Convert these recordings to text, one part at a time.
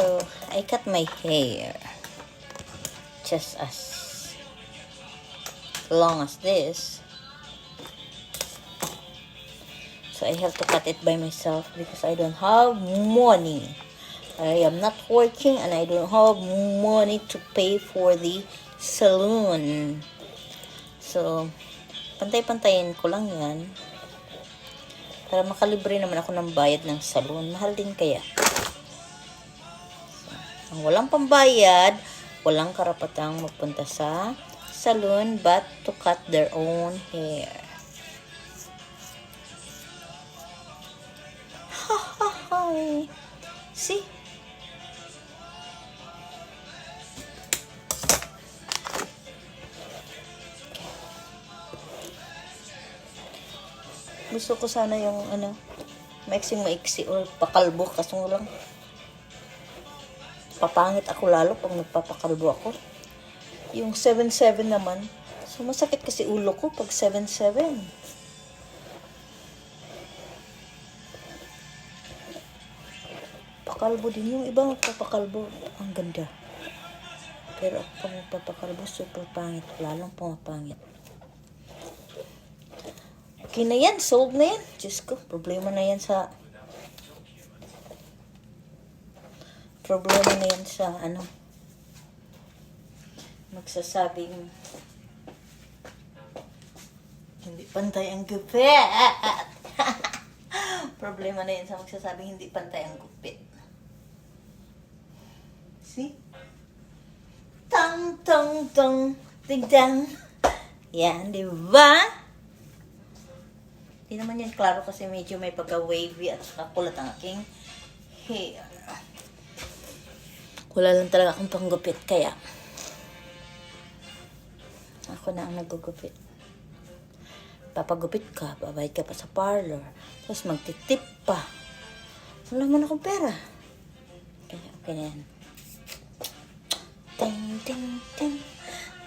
So, I cut my hair just as long as this. So, I have to cut it by myself because I don't have money. I am not working and I don't have money to pay for the salon. So, pantay-pantayin ko lang yan. Para makalibre naman ako ng bayad ng salon. Mahal din kaya. So, ang walang pambayad, walang karapatang magpunta sa salon but to cut their own hair. Ha ha ha. See? Gusto ko sana yung maiksi or pakalbo. Kaso lang, papangit ako lalo pag nagpapakalbo ako. Yung 7-7 naman. So, masakit kasi ulo ko pag 7-7. Pakalbo din. Yung iba magpapakalbo. Ang ganda. Pero ako pag magpapakalbo, super pangit. Lalong pumapangit. Okay na yan. Solve na yan. Diyos ko. Problema na yan sa magsasabing hindi pantay ang gupit. Problema na yan sa magsasabing hindi pantay ang gupit. See? Tang, tang, tang, tigdang. Yan, di ba? Hindi naman yan klaro kasi medyo may pagka-wavy at saka kulat ang aking hair. Wala lang talaga akong panggupit kaya ako na ang nagugupit. Papagupit ka, babayad ka pa sa parlor, tapos magtitip pa. Wala man akong pera. Kaya okay na yan. Ting, ting, ting.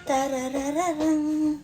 Tararararang.